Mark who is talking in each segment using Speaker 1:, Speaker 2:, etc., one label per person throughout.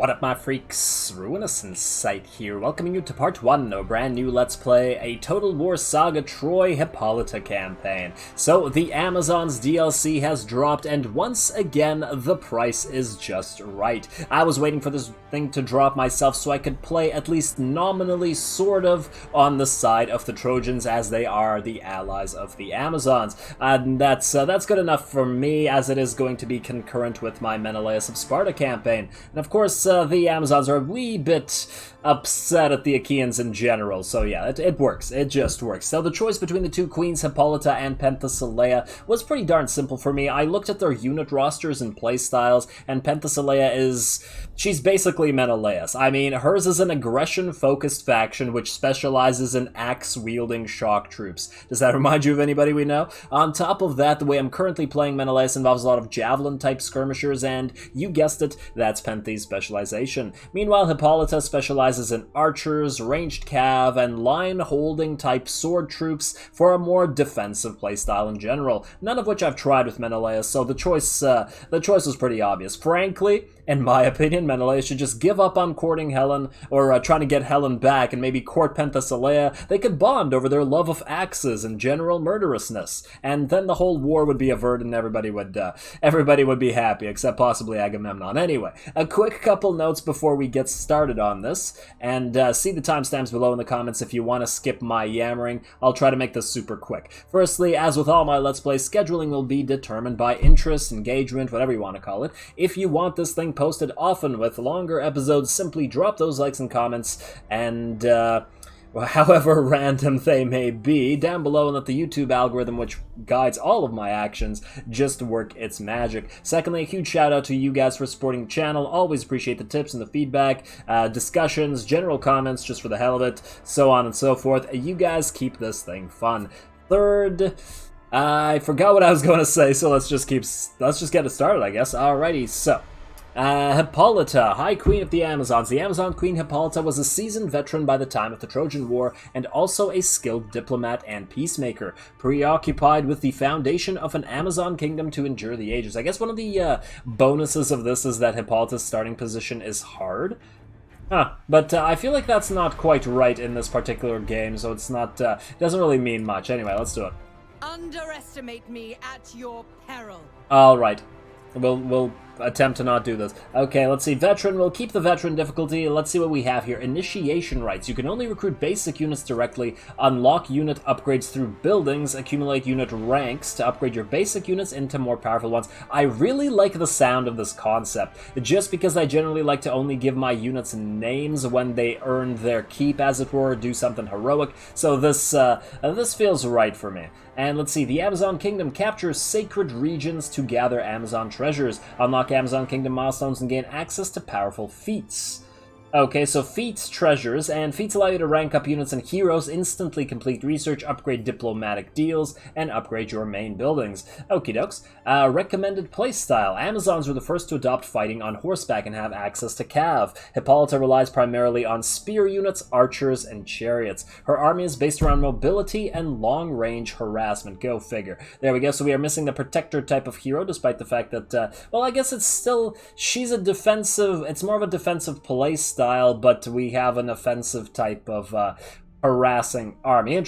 Speaker 1: What up, my freaks? Ruinous Insight here, welcoming you to part 1 of a brand new Let's Play, a Total War Saga Troy Hippolyta campaign. So, the Amazons DLC has dropped, and once again, the price is just right. I was waiting for this thing to drop myself so I could play at least nominally, sort of, on the side of the Trojans, as they are the allies of the Amazons. And that's good enough for me, as it is going to be concurrent with my Menelaus of Sparta campaign. And of course, the Amazons are a wee bit upset at the Achaeans in general, so yeah, it works. It just works. So the choice between the two queens, Hippolyta and Penthesilea, was pretty darn simple for me. I looked at their unit rosters and playstyles, and Penthesilea she's basically Menelaus. I mean, hers is an aggression-focused faction which specializes in axe-wielding shock troops. Does that remind you of anybody we know? On top of that, the way I'm currently playing Menelaus involves a lot of javelin-type skirmishers, and you guessed it, that's Penthe's specialization. Meanwhile, Hippolyta specializes in archers, ranged cav, and line-holding type sword troops for a more defensive playstyle in general, none of which I've tried with Menelaus, so the choice was pretty obvious. Frankly, in my opinion, Menelaus should just give up on courting Helen, or trying to get Helen back, and maybe court Penthesilea. They could bond over their love of axes and general murderousness, and then the whole war would be averted and everybody would be happy, except possibly Agamemnon. Anyway, a quick couple notes before we get started on this, and see the timestamps below in the comments if you want to skip my yammering. I'll try to make this super quick. Firstly, as with all my Let's Plays, scheduling will be determined by interest, engagement, whatever you want to call it. If you want this thing posted often with longer episodes, simply drop those likes and comments, and however random they may be, down below, and let the YouTube algorithm, which guides all of my actions, just work its magic. Secondly, a huge shout out to you guys for supporting the channel. Always appreciate the tips and the feedback, discussions, general comments just for the hell of it, so on and so forth. You guys keep this thing fun. Third, I forgot what I was going to say, so let's just get it started, I guess. Alrighty, so Hippolyta, High Queen of the Amazons. The Amazon Queen Hippolyta was a seasoned veteran by the time of the Trojan War, and also a skilled diplomat and peacemaker, preoccupied with the foundation of an Amazon kingdom to endure the ages. I guess one of the bonuses of this is that Hippolyta's starting position is hard. But I feel like that's not quite right in this particular game, so it's not, it doesn't really mean much. Anyway, let's do it.
Speaker 2: Underestimate me at your peril.
Speaker 1: Alright. We'll attempt to not do this. Okay, let's see. Veteran, we'll keep the veteran difficulty. Let's see what we have here. Initiation rights. You can only recruit basic units directly, unlock unit upgrades through buildings, accumulate unit ranks to upgrade your basic units into more powerful ones. I really like the sound of this concept, just because I generally like to only give my units names when they earn their keep, as it were, do something heroic. So this feels right for me. And let's see, the Amazon Kingdom captures sacred regions to gather Amazon treasures, unlock Amazon Kingdom milestones, and gain access to powerful feats. Okay, so feats, treasures, and feats allow you to rank up units and heroes, instantly complete research, upgrade diplomatic deals, and upgrade your main buildings. Okie dokes. Recommended playstyle. Amazons were the first to adopt fighting on horseback and have access to cav. Hippolyta relies primarily on spear units, archers, and chariots. Her army is based around mobility and long-range harassment. Go figure. There we go, so we are missing the protector type of hero, despite the fact that, well, I guess she's a defensive, it's more of a defensive playstyle, but we have an offensive type of harassing army.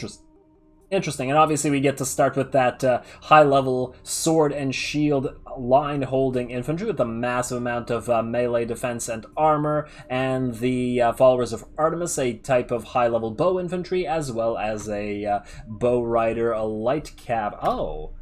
Speaker 1: Interesting, and obviously we get to start with that high-level sword and shield line-holding infantry with a massive amount of melee defense and armor, and the followers of Artemis, a type of high-level bow infantry, as well as a bow rider, a light cav. Oh.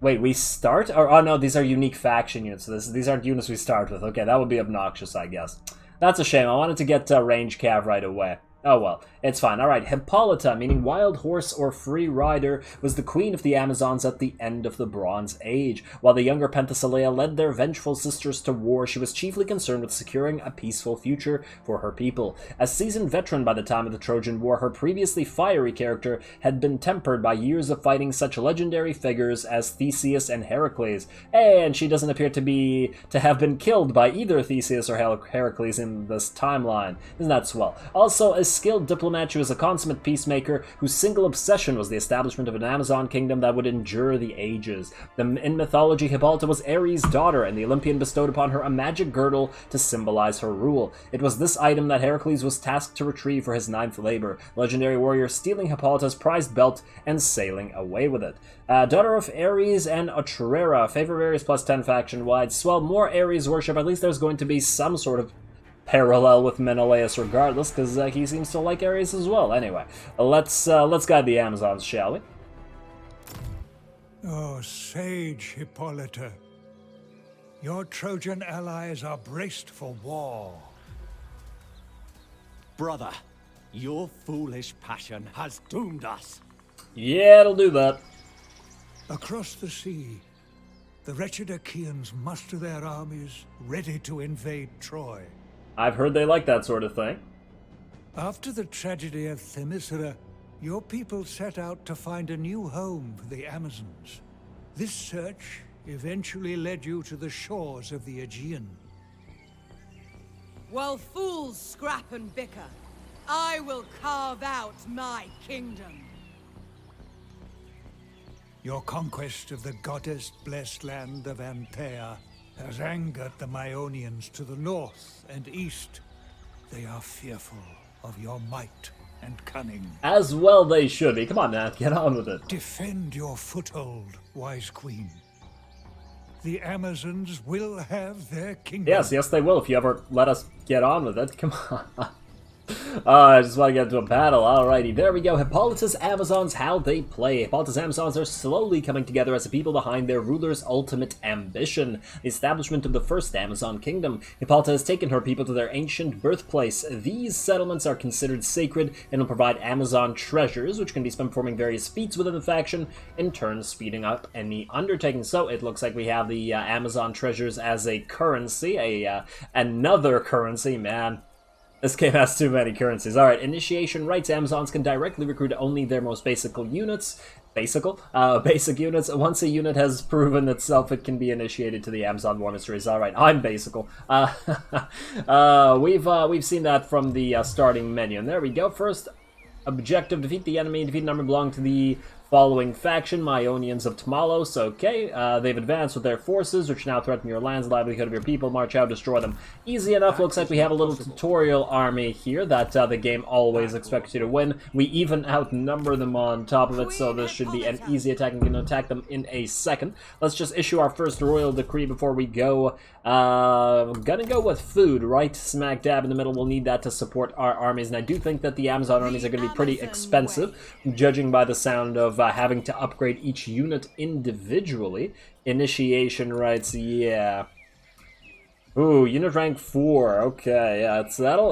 Speaker 1: Wait, we start? Oh no, these are unique faction units, so these aren't units we start with. Okay, that would be obnoxious, I guess. That's a shame. I wanted to get range cav right away. Oh well, it's fine. Alright, Hippolyta, meaning wild horse or free rider, was the queen of the Amazons at the end of the Bronze Age. While the younger Penthesilea led their vengeful sisters to war, she was chiefly concerned with securing a peaceful future for her people. A seasoned veteran by the time of the Trojan War, her previously fiery character had been tempered by years of fighting such legendary figures as Theseus and Heracles. And she doesn't appear to have been killed by either Theseus or Heracles in this timeline. Isn't that swell? Also, a skilled diplomat, she was a consummate peacemaker whose single obsession was the establishment of an Amazon kingdom that would endure the ages. In mythology, Hippolyta was Ares' daughter, and the Olympian bestowed upon her a magic girdle to symbolize her rule. It was this item that Heracles was tasked to retrieve for his 9th labor, legendary warrior stealing Hippolyta's prized belt and sailing away with it. Daughter of Ares and Otrera, favor of Ares plus 10 faction-wide. Swell, more Ares worship. At least there's going to be some sort of parallel with Menelaus regardless, because he seems to like Ares as well. Anyway, let's guide the Amazons, shall we?
Speaker 3: Oh, sage Hippolyta. Your Trojan allies are braced for war.
Speaker 4: Brother, your foolish passion has doomed us.
Speaker 1: Yeah, it'll do that.
Speaker 3: Across the sea, the wretched Achaeans muster their armies, ready to invade Troy.
Speaker 1: I've heard they like that sort of thing.
Speaker 3: After the tragedy of Themyscira, your people set out to find a new home for the Amazons. This search eventually led you to the shores of the Aegean.
Speaker 2: While fools scrap and bicker, I will carve out my kingdom.
Speaker 3: Your conquest of the goddess-blessed land of Antea has angered the Ionians to the north and east. They are fearful of your might and cunning.
Speaker 1: As well they should be. Come on, Nat, get on with it.
Speaker 3: Defend your foothold, wise queen. The Amazons will have their kingdom.
Speaker 1: Yes, they will if you ever let us get on with it. Come on. I just want to get into a battle. Alrighty, there we go. Hippolyta's Amazons, how they play. Hippolyta's Amazons are slowly coming together as the people behind their ruler's ultimate ambition, the establishment of the first Amazon kingdom. Hippolyta has taken her people to their ancient birthplace. These settlements are considered sacred and will provide Amazon treasures, which can be spent performing various feats within the faction, in turn speeding up any undertaking. So it looks like we have the Amazon treasures as a currency, another currency, man. This game has too many currencies. Alright, initiation rights. Amazons can directly recruit only their most basic units. Basic units. Once a unit has proven itself, it can be initiated to the Amazon War Mysteries. Alright, I'm basical. We've seen that from the starting menu. And there we go. First objective, defeat the enemy. Defeat number belong to the following faction, Ionians of Tmalos. Okay, they've advanced with their forces, which now threaten your lands, livelihood of your people. March out, destroy them. Easy enough. Looks like we have a little tutorial army here that the game always expects you to win. We even outnumber them on top of it, so this should be an easy attack. I'm going to attack them in a second. Let's just issue our first royal decree before we go. Gonna go with food, right smack dab in the middle. We'll need that to support our armies, and I do think that the Amazon armies are going to be pretty expensive, judging by the sound of having to upgrade each unit individually. Initiation rights, yeah. Ooh, unit rank 4. Okay, yeah,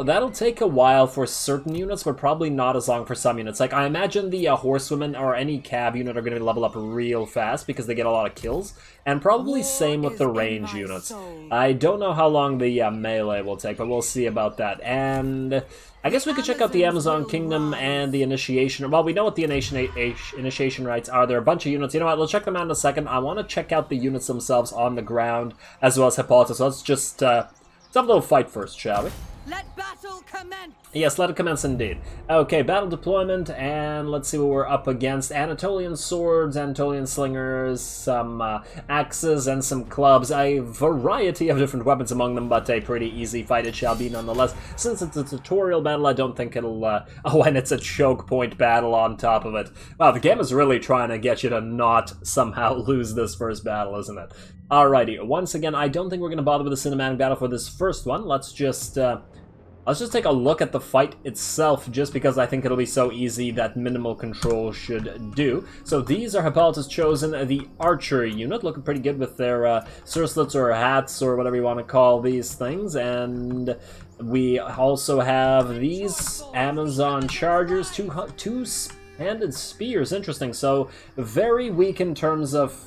Speaker 1: that'll take a while for certain units, but probably not as long for some units. Like, I imagine the horsewomen or any cab unit are going to level up real fast because they get a lot of kills, and probably same with the range units. I don't know how long the melee will take, but we'll see about that. And I guess we could check out the Amazon Kingdom and the initiation. Well, we know what the initiation rights are. There are a bunch of units. You know what? Let's check them out in a second. I want to check out the units themselves on the ground, as well as Hippolyta. So let's just let's have a little fight first, shall we?
Speaker 2: Let battle commence!
Speaker 1: Yes, let it commence indeed. Okay, battle deployment, and let's see what we're up against. Anatolian swords, Anatolian slingers, some axes, and some clubs. A variety of different weapons among them, but a pretty easy fight it shall be nonetheless. Since it's a tutorial battle, I don't think it'll... Oh, and it's a choke point battle on top of it. Wow, the game is really trying to get you to not somehow lose this first battle, isn't it? Alrighty, once again, I don't think we're going to bother with a cinematic battle for this first one. Let's just take a look at the fight itself, just because I think it'll be so easy that minimal control should do. So these are Hippolyta's chosen, the archer unit, looking pretty good with their circlets or hats or whatever you want to call these things. And we also have these Amazon chargers, two-handed spears. Interesting. So very weak in terms of...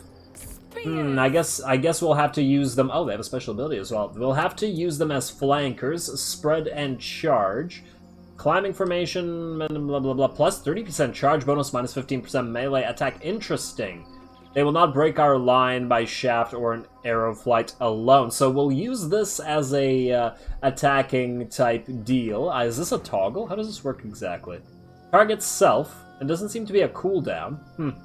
Speaker 1: I guess we'll have to use them. Oh, they have a special ability as well. We'll have to use them as flankers, spread and charge. Climbing formation, blah, blah, blah, plus 30% charge bonus, minus 15% melee attack. Interesting. They will not break our line by shaft or an arrow flight alone. So we'll use this as a attacking type deal. Is this a toggle? How does this work exactly? Target self. It doesn't seem to be a cooldown.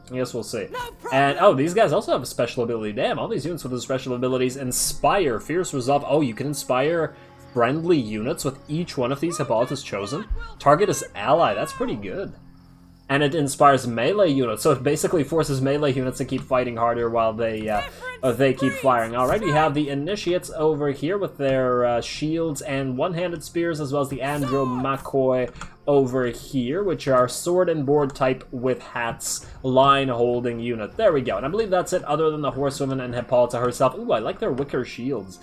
Speaker 1: I guess we'll see. And, oh, these guys also have a special ability. Damn, all these units with the special abilities. Inspire, Fierce Resolve. Oh, you can inspire friendly units with each one of these Hippolyta's chosen. Target is ally. That's pretty good. And it inspires melee units, so it basically forces melee units to keep fighting harder while they keep firing. Alright, we have the Initiates over here with their shields and one-handed spears, as well as the Andromakoi over here, which are sword and board type with hats, line-holding unit. There we go, and I believe that's it, other than the horsewoman and Hippolyta herself. Ooh, I like their wicker shields.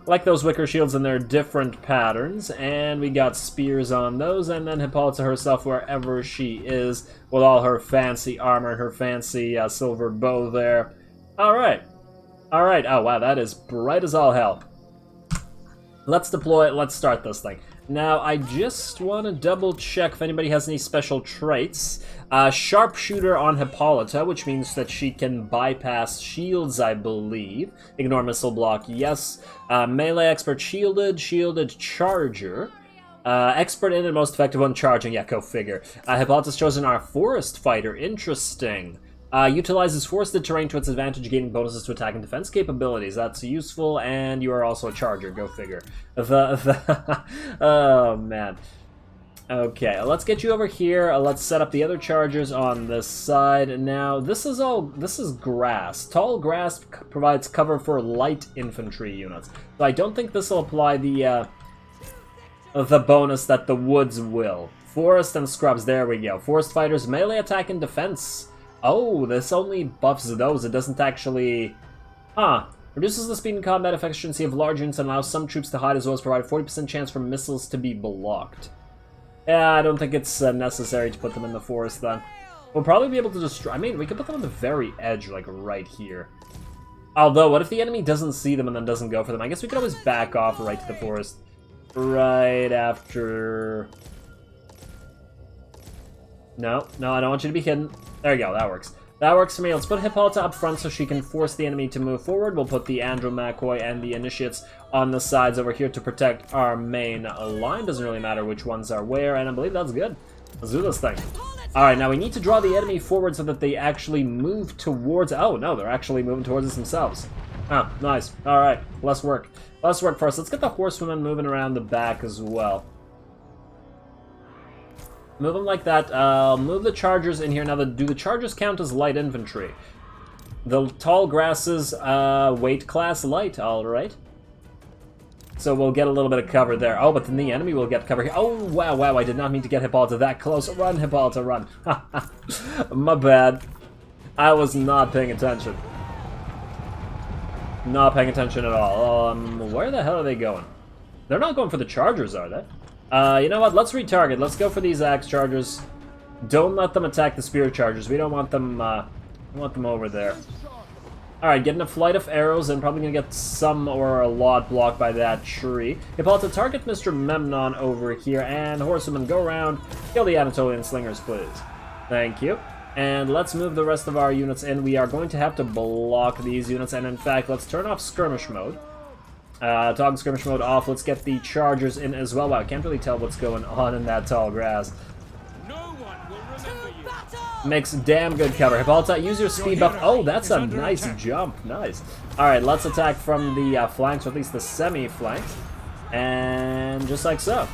Speaker 1: I like those wicker shields in their different patterns, and we got spears on those, and then Hippolyta herself, wherever she is, with all her fancy armor and her fancy silver bow there. Alright. Alright, oh wow, that is bright as all hell. Let's deploy it, let's start this thing. Now, I just want to double check if anybody has any special traits. Sharpshooter on Hippolyta, which means that she can bypass shields, I believe. Ignore missile block, yes. Melee expert shielded charger. Expert in and most effective when charging, yeah, go figure. Hippolyta's chosen our forest fighter, interesting. Utilizes forested terrain to its advantage, gaining bonuses to attack and defense capabilities. That's useful, and you are also a charger. Go figure. Oh, man. Okay, let's get you over here. Let's set up the other chargers on this side. Now, this is grass. Tall grass provides cover for light infantry units. So I don't think this will apply the bonus that the woods will. Forest and scrubs, there we go. Forest fighters, melee attack and defense. Oh, this only buffs those. It doesn't actually... Reduces the speed and combat efficiency of large units and allows some troops to hide, as well as provide a 40% chance for missiles to be blocked. Yeah, I don't think it's necessary to put them in the forest, then. We'll probably be able to destroy... I mean, we could put them on the very edge, like right here. Although, what if the enemy doesn't see them and then doesn't go for them? I guess we could always back off right to the forest. Right after... No, I don't want you to be hidden. There you go, that works. That works for me. Let's put Hippolyta up front so she can force the enemy to move forward. We'll put the Andromakoi and the Initiates on the sides over here to protect our main line. Doesn't really matter which ones are where, and I believe that's good. Let's do this thing. Alright, now we need to draw the enemy forward so that they actually move towards... Oh, no, they're actually moving towards us themselves. Ah, nice. Alright, less work. Less work first. Let's get the horsewomen moving around the back as well. Move them like that. Move the chargers in here. Now, do the chargers count as light infantry? The tall grasses, weight class light, alright. So we'll get a little bit of cover there. Oh, but then the enemy will get cover here. Oh, wow, I did not mean to get Hippolyta that close. Run, Hippolyta, run. My bad. I was not paying attention. Not paying attention at all. Where the hell are they going? They're not going for the chargers, are they? You know what? Let's retarget. Let's go for these axe chargers. Don't let them attack the spear chargers. We don't want them. We want them over there. All right, getting a flight of arrows and probably gonna get some or a lot blocked by that tree. Hippolyta, target Mr. Memnon over here, and horsewomen, go around, kill the Anatolian slingers, please. Thank you. And let's move the rest of our units in. We are going to have to block these units, and in fact, let's turn off skirmish mode. Toggle skirmish mode off. Let's get the chargers in as well. Wow, I can't really tell what's going on in that tall grass.
Speaker 4: No one will remember you.
Speaker 1: Makes damn good cover. Hippolyta, use your speed buff. Oh, that's a nice jump. Nice. Alright, let's attack from the flanks, or at least the semi-flanks. And just like so.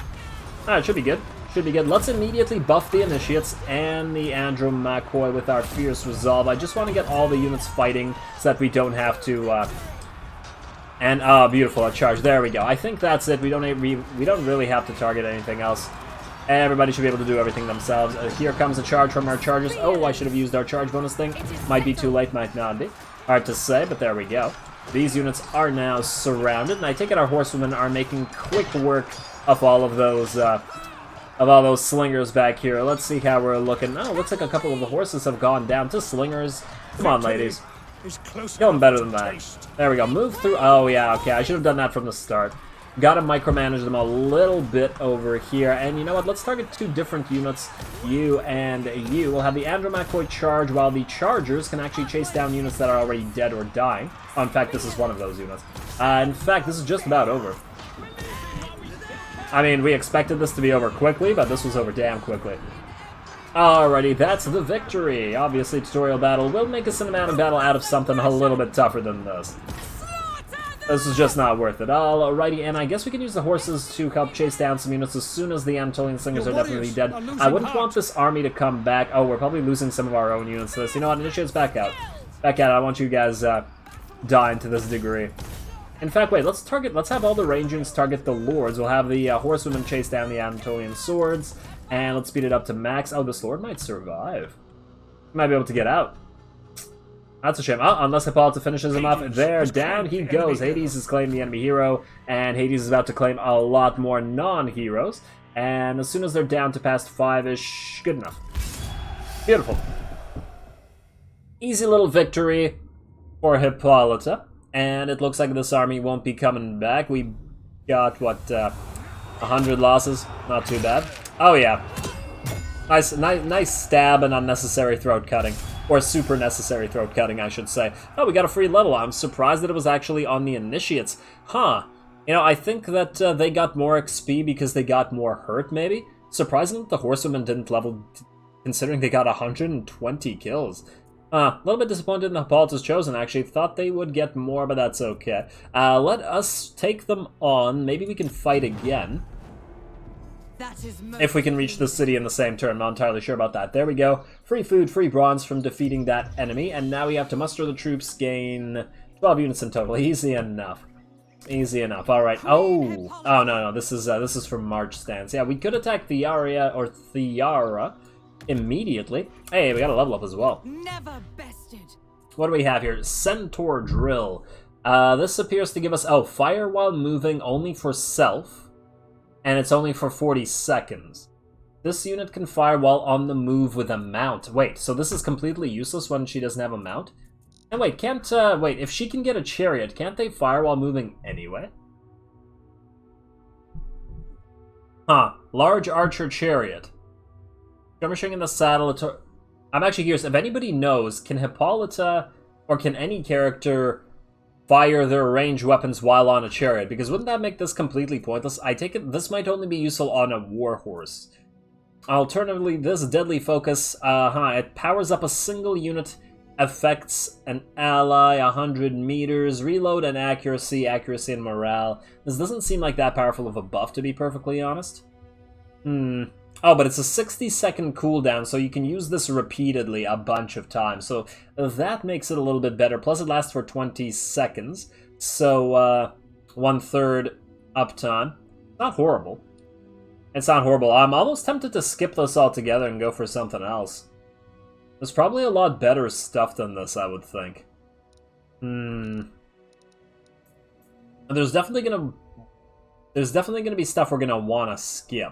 Speaker 1: Alright, should be good. Should be good. Let's immediately buff the Initiates and the Andromakoi with our Fierce Resolve. I just want to get all the units fighting so that we don't have to... And, beautiful, a charge. There we go. I think that's it. We don't really have to target anything else. Everybody should be able to do everything themselves. Here comes a charge from our chargers. Oh, I should have used our charge bonus thing. Might be too late, might not be. Hard to say, but there we go. These units are now surrounded, and I take it our horsewomen are making quick work of all of those slingers back here. Let's see how we're looking. Oh, looks like a couple of the horses have gone down to slingers. Come on, ladies. Kill them better than that. There we go. Move through. Oh, yeah, okay. I should have done that from the start. Gotta micromanage them a little bit over here. And you know what? Let's target 2 different units. You and you. We'll have the Andromachoid charge, while the Chargers can actually chase down units that are already dead or dying. Oh, in fact, this is one of those units. In fact, this is just about over. I mean, we expected this to be over quickly, but this was over damn quickly. Alrighty, that's the victory. Obviously, tutorial battle will make a cinematic battle out of something a little bit tougher than this. This is just not worth it. Alrighty, and I guess we can use the horses to help chase down some units as soon as the Anatolian Slingers are definitely dead. I wouldn't want this army to come back. Oh, we're probably losing some of our own units to this. You know what? Initiates back out. Back out. I want you guys dying to this degree. In fact, wait, let's have all the range units target the lords. We'll have the horsewomen chase down the Anatolian swords, and let's speed it up to max. Oh, this lord might survive. He might be able to get out. That's a shame. Oh, unless Hippolyta finishes him up. There, down he goes. Hades has claimed the enemy hero, and Hades is about to claim a lot more non-heroes. And as soon as they're down to past 5-ish, good enough. Beautiful. Easy little victory for Hippolyta. And it looks like this army won't be coming back. We got, what, 100 losses? Not too bad. Oh, yeah. Nice stab and unnecessary throat cutting. Or super necessary throat cutting, I should say. Oh, we got a free level. I'm surprised that it was actually on the initiates. Huh. You know, I think that they got more XP because they got more hurt, maybe? Surprising that the horsewomen didn't level, considering they got 120 kills. A little bit disappointed in Hippolyta's Chosen, actually. Thought they would get more, but that's okay. Let us take them on. Maybe we can fight again. If we can reach the city in the same turn, I'm not entirely sure about that. There we go. Free food, free bronze from defeating that enemy, and now we have to muster the troops, gain 12 units in total. Easy enough. Easy enough. All right. Oh, no. This is from March stance. Yeah, we could attack Thiaria or Thiara immediately. Hey, we got a level up as well.
Speaker 2: Never bested.
Speaker 1: What do we have here? Centaur Drill. This appears to give us fire while moving only for self. And it's only for 40 seconds. This unit can fire while on the move with a mount. Wait, so this is completely useless when she doesn't have a mount? And wait, if she can get a chariot, can't they fire while moving anyway? Huh, large archer chariot. Skirmishing in the saddle. I'm actually curious, if anybody knows, can Hippolyta, or can any character fire their ranged weapons while on a chariot? Because wouldn't that make this completely pointless? I take it this might only be useful on a warhorse. Alternatively, this deadly focus, it powers up a single unit, affects an ally 100 meters, reload and accuracy and morale. This doesn't seem like that powerful of a buff, to be perfectly honest. Oh, but it's a 60-second cooldown, so you can use this repeatedly a bunch of times. So that makes it a little bit better. Plus, it lasts for 20 seconds. So, 1/3 uptime. Not horrible. It's not horrible. I'm almost tempted to skip this altogether and go for something else. There's probably a lot better stuff than this, I would think. There's definitely gonna be stuff we're gonna wanna skip.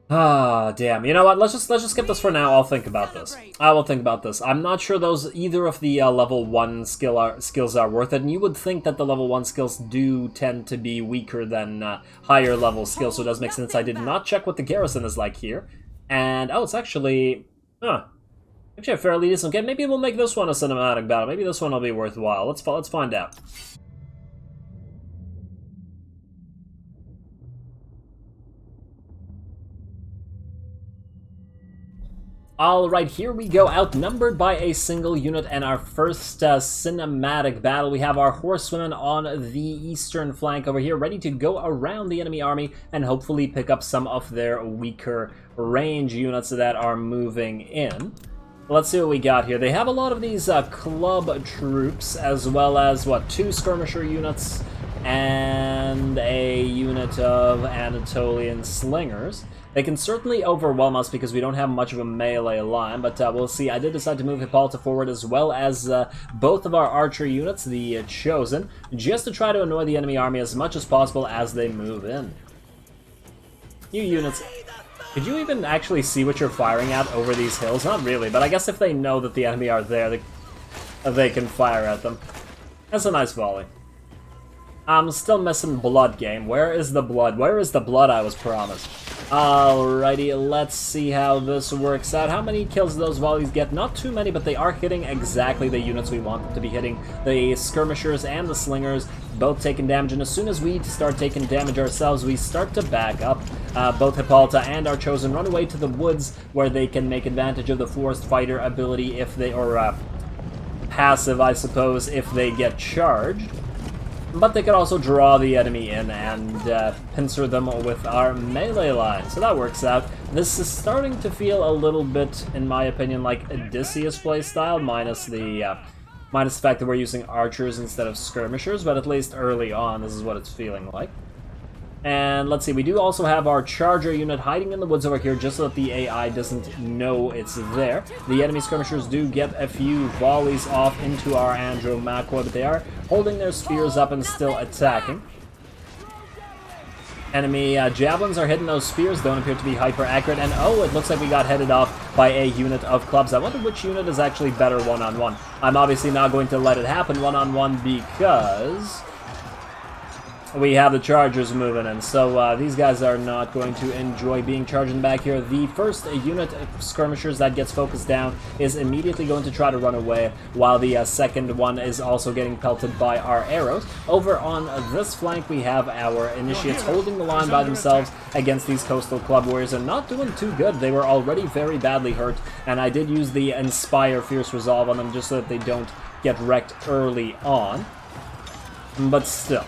Speaker 1: Ah, damn. You know what? Let's just skip this for now. I'll think about this. I will think about this. I'm not sure either of the level 1 skills are worth it, and you would think that the level 1 skills do tend to be weaker than higher level skills, so it does make sense. I did not check what the garrison is like here. And, it's actually a fairly decent game. Maybe we'll make this one a cinematic battle. Maybe this one will be worthwhile. Let's find out. Alright, here we go, outnumbered by a single unit, and our first cinematic battle. We have our horsewomen on the eastern flank over here, ready to go around the enemy army and hopefully pick up some of their weaker range units that are moving in. Let's see what we got here. They have a lot of these club troops, as well as, 2 skirmisher units and a unit of Anatolian slingers. They can certainly overwhelm us because we don't have much of a melee line, but we'll see. I did decide to move Hippolyta forward as well as both of our archer units, the Chosen, just to try to annoy the enemy army as much as possible as they move in. You units, could you even actually see what you're firing at over these hills? Not really, but I guess if they know that the enemy are there, they can fire at them. That's a nice volley. I'm still missing blood, game. Where is the blood? Where is the blood I was promised? Alrighty, let's see how this works out. How many kills do those volleys get? Not too many, but they are hitting exactly the units we want them to be hitting. The skirmishers and the slingers both taking damage, and as soon as we start taking damage ourselves, we start to back up. Both Hippolyta and our Chosen run away to the woods, where they can make advantage of the Forest Fighter ability if they, or passive, I suppose, if they get charged. But they could also draw the enemy in and pincer them with our melee line, so that works out. This is starting to feel a little bit, in my opinion, like Odysseus playstyle, minus the fact that we're using archers instead of skirmishers, but at least early on, this is what it's feeling like. And let's see, we do also have our charger unit hiding in the woods over here just so that the AI doesn't know it's there. The enemy skirmishers do get a few volleys off into our Andromaquoid, but they are holding their spears up and still attacking. Enemy javelins are hitting those spears, don't appear to be hyper accurate, and oh, it looks like we got headed off by a unit of clubs. I wonder which unit is actually better one-on-one. I'm obviously not going to let it happen one-on-one because we have the chargers moving in, so these guys are not going to enjoy being charging back here. The first unit of skirmishers that gets focused down is immediately going to try to run away, while the second one is also getting pelted by our arrows. Over on this flank, we have our initiates holding the line by themselves against these coastal club warriors and not doing too good. They were already very badly hurt, and I did use the Inspire Fierce Resolve on them just so that they don't get wrecked early on, but still,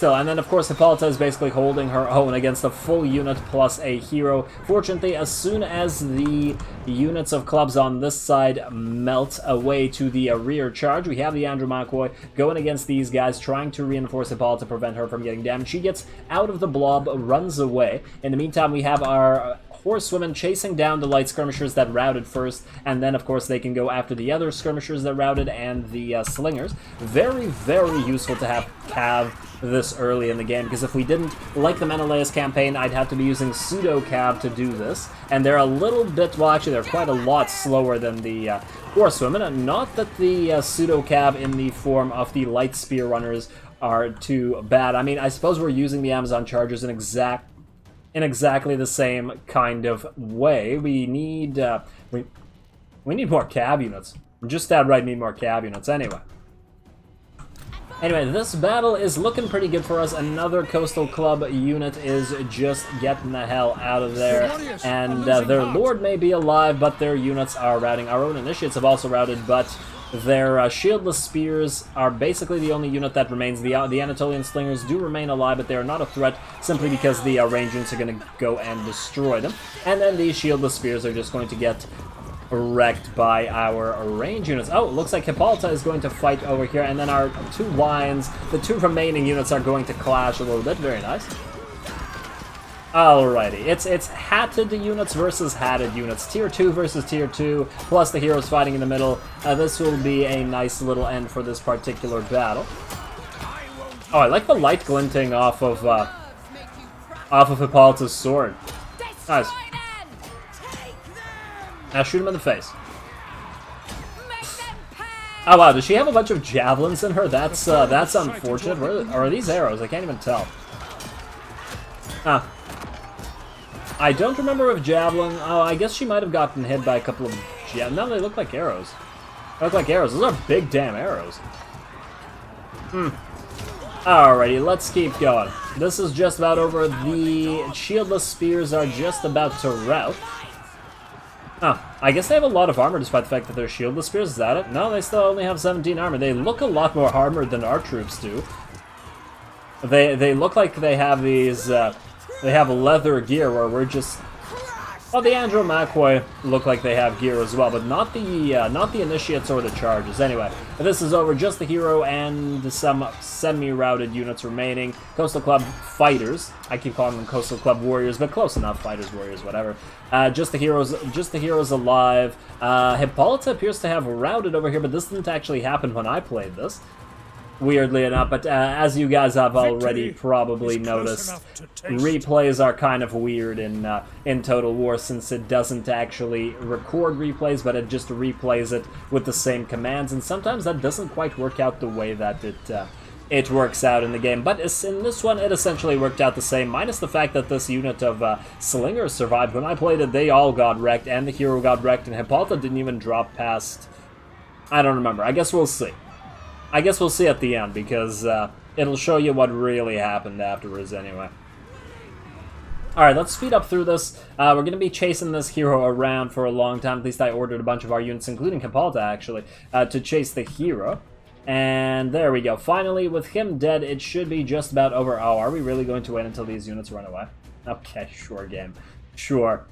Speaker 1: and then of course Hippolyta is basically holding her own against a full unit plus a hero. Fortunately, as soon as the units of clubs on this side melt away to the rear charge, we have the Andromaquoid going against these guys, trying to reinforce Hippolyta to prevent her from getting damaged. She gets out of the blob, runs away. In the meantime, we have our horsewomen chasing down the light skirmishers that routed first, and then of course they can go after the other skirmishers that routed and the slingers. Very, very useful to have cav this early in the game, because if we didn't, like the Menelaus campaign, I'd have to be using pseudo-cav to do this, and they're a little bit, well actually they're quite a lot slower than the horsewomen, and not that the pseudo-cav in the form of the light spear runners are too bad. I mean, I suppose we're using the Amazon chargers in exactly the same kind of way. We need we need more cav units. Just outright need more cav units Anyway, this battle is looking pretty good for us. Another Coastal Club unit is just getting the hell out of there. And their lord may be alive, but their units are routing. Our own initiates have also routed, but their shieldless spears are basically the only unit that remains. The Anatolian slingers do remain alive, but they are not a threat simply because the range units are going to go and destroy them. And then the shieldless spears are just going to get wrecked by our range units. Oh, it looks like Hippolyta is going to fight over here, and then our two lions, the two remaining units, are going to clash a little bit. Very nice. Alrighty, it's hatted units versus hatted units. Tier 2 versus Tier 2, plus the heroes fighting in the middle. This will be a nice little end for this particular battle. Oh, I like the light glinting off of Hippolyta's sword. Nice. Now shoot him in the face. Oh wow, does she have a bunch of javelins in her? That's unfortunate. Or are these arrows? I can't even tell. Huh. I don't remember if javelin... Oh, I guess she might have gotten hit by a couple of... No, they look like arrows. They look like arrows. Those are big damn arrows. Alrighty, let's keep going. This is just about over. The shieldless spears are just about to rout. Oh, I guess they have a lot of armor despite the fact that they're shieldless spears. Is that it? No, they still only have 17 armor. They look a lot more armored than our troops do. They look like they have these... they have leather gear where we're just... Well, the Andromaquoid look like they have gear as well, but not the initiates or the charges. Anyway, this is over. Just the hero and some semi-routed units remaining. Coastal Club fighters. I keep calling them Coastal Club warriors, but close enough. Fighters, warriors, whatever. Just the heroes alive. Hippolyta appears to have routed over here, but this didn't actually happen when I played this, weirdly enough, but as you guys have already probably noticed, replays are kind of weird in Total War, since it doesn't actually record replays, but it just replays it with the same commands, and sometimes that doesn't quite work out the way that it works out in the game. But in this one, it essentially worked out the same, minus the fact that this unit of slingers survived. When I played it, they all got wrecked, and the hero got wrecked, and Hippolyta didn't even drop past... I don't remember. I guess we'll see. I guess we'll see at the end, because it'll show you what really happened afterwards anyway. Alright, let's speed up through this. We're going to be chasing this hero around for a long time. At least I ordered a bunch of our units, including Hippolyta, actually, to chase the hero. And there we go. Finally, with him dead, it should be just about over. Oh, are we really going to wait until these units run away? Okay, sure, game. Sure.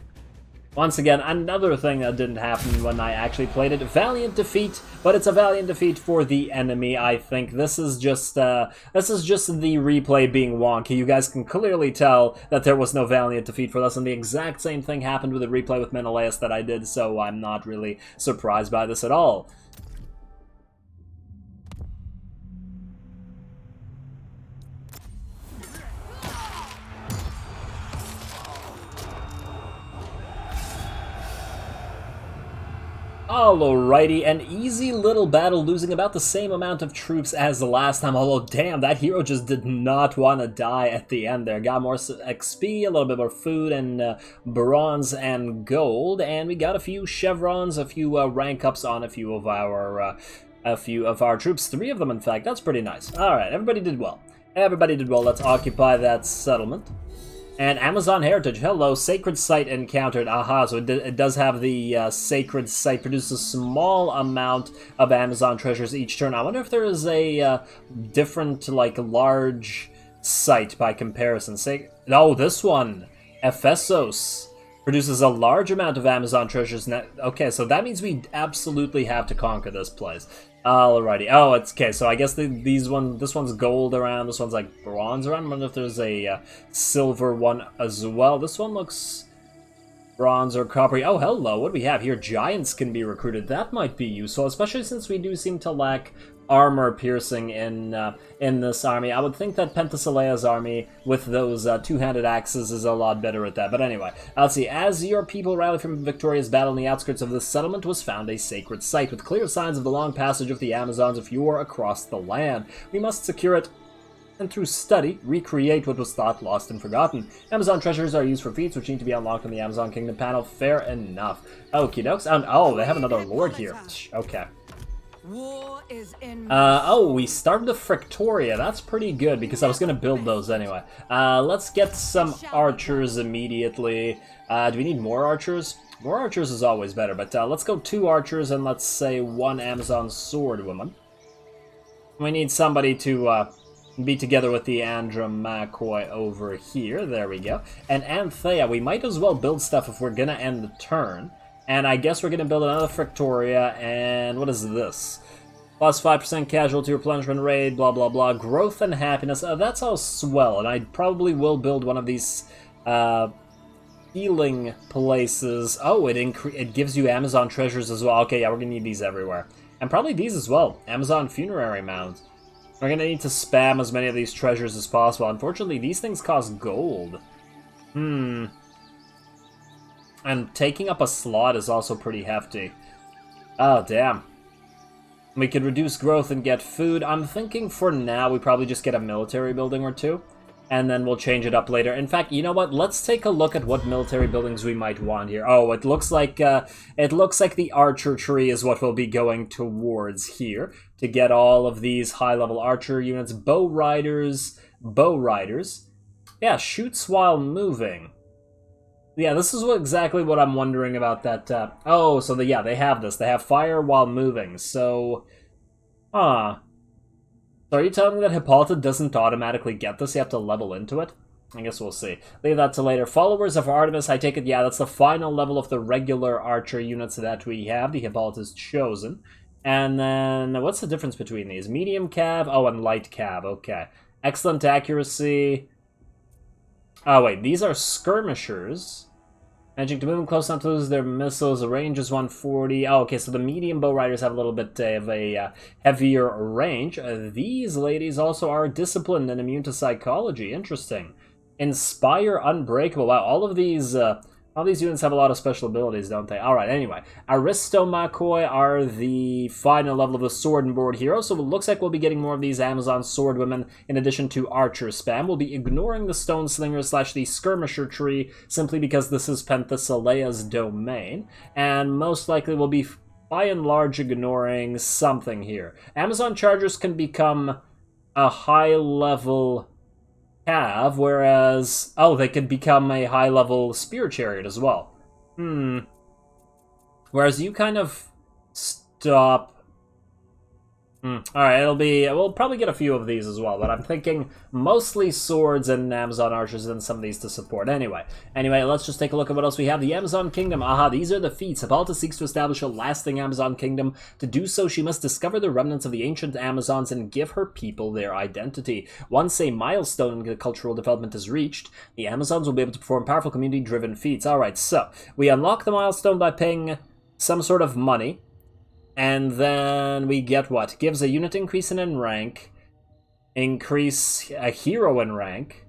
Speaker 1: Once again, another thing that didn't happen when I actually played it. Valiant defeat, but it's a valiant defeat for the enemy, I think. This is just the replay being wonky. You guys can clearly tell that there was no valiant defeat for us, and the exact same thing happened with the replay with Menelaus that I did, so I'm not really surprised by this at all. Alrighty, an easy little battle, losing about the same amount of troops as the last time, although damn, that hero just did not want to die at the end there. Got more XP, a little bit more food, and bronze and gold, and we got a few chevrons, a few rank ups on a few of our troops, 3 of them in fact. That's pretty nice. Alright, everybody did well. Everybody did well. Let's occupy that settlement. And Amazon Heritage, hello, Sacred Site encountered, aha, so it does have the Sacred Site, produces a small amount of Amazon treasures each turn. I wonder if there is a different, like, large site by comparison. Oh, this one, Ephesos, produces a large amount of Amazon treasures. Okay, so that means we absolutely have to conquer this place. Alrighty. Oh, it's okay. So I guess this one's gold around. This one's like bronze around. I wonder if there's a silver one as well. This one looks bronze or copper. Oh, hello. What do we have here? Giants can be recruited. That might be useful, especially since we do seem to lack armor piercing in this army. I would think that Penthesileia's army with those two-handed axes is a lot better at that. But anyway, let's see. As your people rally from a victorious battle in the outskirts of this settlement was found a sacred site with clear signs of the long passage of the Amazons of yore across the land. We must secure it and through study, recreate what was thought lost and forgotten. Amazon treasures are used for feats which need to be unlocked in the Amazon Kingdom panel. Fair enough. Okie dokes. Oh, they have another lord here. Okay.
Speaker 2: War is in
Speaker 1: oh, we started the Frictoria. That's pretty good, because I was going to build those anyway. Let's get some archers immediately. Do we need more archers? More archers is always better, but let's go 2 archers and let's say 1 Amazon swordwoman. We need somebody to be together with the Andromaquoi over here. There we go. And Anthea, we might as well build stuff if we're going to end the turn. And I guess we're going to build another Frictoria, and what is this? Plus 5% casualty replenishment rate, blah blah blah. Growth and happiness, that's all swell, and I probably will build one of these healing places. Oh, it gives you Amazon treasures as well. Okay, yeah, we're going to need these everywhere. And probably these as well. Amazon funerary mound. We're going to need to spam as many of these treasures as possible. Unfortunately, these things cost gold. And taking up a slot is also pretty hefty. Oh, damn. We could reduce growth and get food. I'm thinking for now we probably just get a military building or 2. And then we'll change it up later. In fact, you know what? Let's take a look at what military buildings we might want here. Oh, it looks like the archer tree is what we'll be going towards here. To get all of these high-level archer units. Bow riders. Yeah, shoots while moving. Yeah, this is exactly what I'm wondering about that. Oh, so they have this. They have fire while moving. So, So are you telling me that Hippolyta doesn't automatically get this? You have to level into it? I guess we'll see. Leave that to later. Followers of Artemis, I take it, yeah, that's the final level of the regular archer units that we have. The Hippolyta's chosen. And then, what's the difference between these? Medium cav? Oh, and light cav. Okay. Excellent accuracy. Oh, wait, these are skirmishers. Magic to move close enough to lose their missiles. The range is 140. Oh, okay, so the medium bow riders have a little bit of a heavier range. These ladies also are disciplined and immune to psychology. Interesting. Inspire Unbreakable. Wow, all of these All these units have a lot of special abilities, don't they? Alright, anyway. Aristomakoi are the final level of the Sword and Board hero, so it looks like we'll be getting more of these Amazon Swordwomen in addition to Archer spam. We'll be ignoring the Stone Slinger / the Skirmisher tree simply because this is Penthesileia's domain, and most likely we'll be by and large ignoring something here. Amazon Chargers can become a high-level Cav, whereas... oh, they could become a high-level Spear Chariot as well. Whereas you kind of stop... Alright, we'll probably get a few of these as well, but I'm thinking mostly swords and Amazon archers and some of these to support. Anyway, let's just take a look at what else we have. The Amazon Kingdom. Aha, these are the feats. Hippolyta seeks to establish a lasting Amazon Kingdom. To do so, she must discover the remnants of the ancient Amazons and give her people their identity. Once a milestone in cultural development is reached, the Amazons will be able to perform powerful community-driven feats. Alright, so we unlock the milestone by paying some sort of money. And then we get what? Gives a unit increase in rank, increase a hero in rank,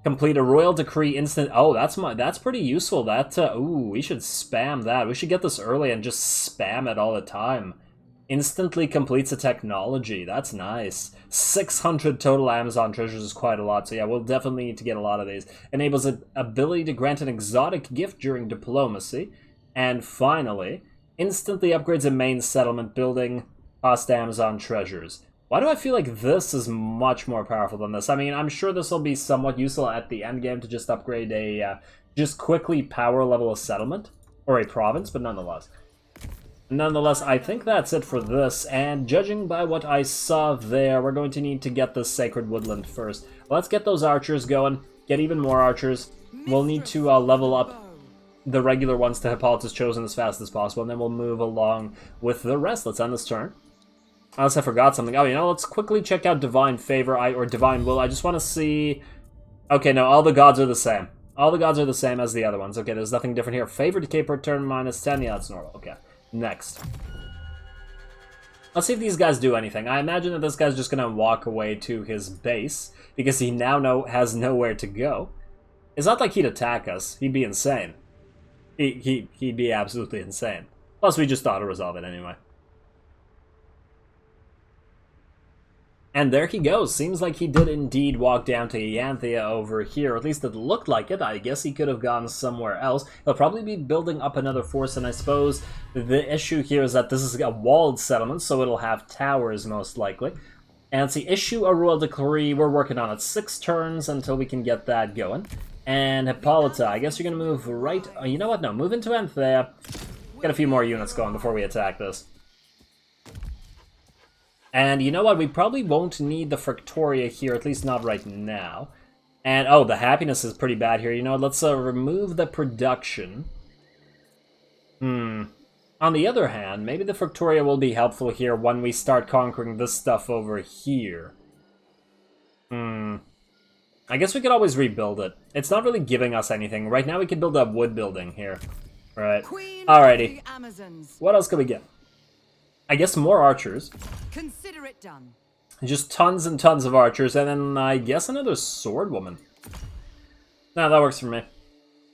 Speaker 1: complete a royal decree instant. Oh, that's pretty useful. Ooh, we should spam that. We should get this early and just spam it all the time. Instantly completes a technology. That's nice. 600 total Amazon treasures is quite a lot. So yeah, we'll definitely need to get a lot of these. Enables an ability to grant an exotic gift during diplomacy. And finally, instantly upgrades a main settlement building, cost Amazon treasures. Why do I feel like this is much more powerful than this? I mean, I'm sure this will be somewhat useful at the end game to just upgrade just quickly power level a settlement, or a province, but nonetheless. Nonetheless, I think that's it for this, and judging by what I saw there, we're going to need to get the Sacred Woodland first. Let's get those archers going, get even more archers. We'll need to level up the regular ones to Hippolyta's Chosen as fast as possible, and then we'll move along with the rest. Let's end this turn. Unless I forgot something. Oh, let's quickly check out Divine Favor, or Divine Will. I just want to see... okay, no, all the gods are the same. All the gods are the same as the other ones. Okay, there's nothing different here. Favor decay per turn -10. Yeah, that's normal. Okay, next. Let's see if these guys do anything. I imagine that this guy's just going to walk away to his base, because he now has nowhere to go. It's not like he'd attack us. He'd be insane. He'd be absolutely insane. Plus, we just auto-resolve it anyway. And there he goes. Seems like he did indeed walk down to Ianthia over here. Or at least it looked like it. I guess he could have gone somewhere else. He'll probably be building up another force, and I suppose the issue here is that this is a walled settlement, so it'll have towers most likely. And see, issue a royal decree. We're working on it. 6 turns until we can get that going. And Hippolyta, I guess you're going to move right... you know what? No, move into Anthea. Get a few more units going before we attack this. And you know what? We probably won't need the Frictoria here, at least not right now. And, oh, the happiness is pretty bad here. You know what? Let's remove the production. On the other hand, maybe the Frictoria will be helpful here when we start conquering this stuff over here. I guess we could always rebuild it. It's not really giving us anything. Right now we could build a wood building here. Right. Alrighty. What else can we get? I guess more archers.
Speaker 2: Consider it done.
Speaker 1: Just tons and tons of archers, and then I guess another sword woman. No, that works for me.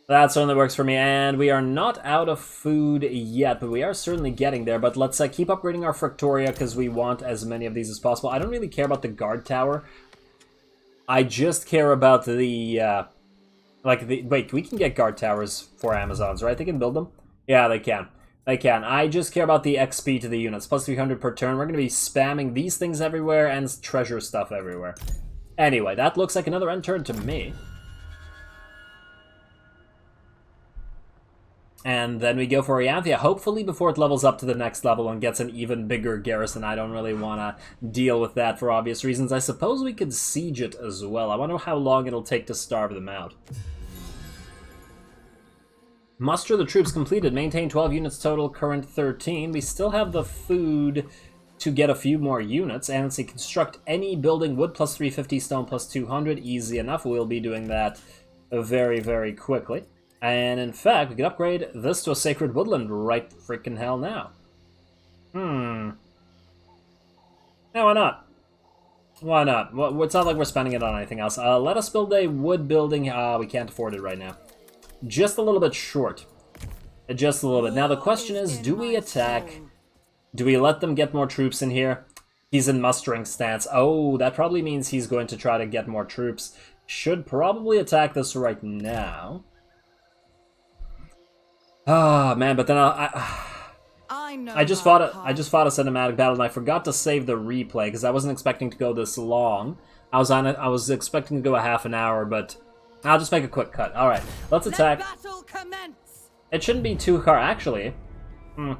Speaker 1: That certainly works for me, and we are not out of food yet, but we are certainly getting there. But let's keep upgrading our Frictoria, because we want as many of these as possible. I don't really care about the guard tower. I just care about the, wait, we can get guard towers for Amazons, right? They can build them? Yeah, they can. They can. I just care about the XP to the units. Plus 300 per turn. We're going to be spamming these things everywhere and treasure stuff everywhere. Anyway, that looks like another end turn to me. And then we go for Ianthia, hopefully before it levels up to the next level and gets an even bigger garrison. I don't really want to deal with that for obvious reasons. I suppose we could siege it as well. I wonder how long it'll take to starve them out. Muster the troops completed. Maintain 12 units total, current 13. We still have the food to get a few more units. And let's see, construct any building, wood plus 350, stone plus 200. Easy enough. We'll be doing that very, very quickly. And in fact, we could upgrade this to a Sacred Woodland right freaking hell now. No, why not? Why not? Well, it's not like we're spending it on anything else. Let us build a wood building. We can't afford it right now. just a little bit short. Just a little bit. Now the question is, do we attack? Do we let them get more troops in here? He's in mustering stance. Oh, that probably means he's going to try to get more troops. Should probably attack this right now. Ah, man, but then I just fought a cinematic battle and I forgot to save the replay because I wasn't expecting to go this long. I was expecting to go a half an hour, but I'll just make a quick cut. All right, let's attack. It shouldn't be too hard, actually.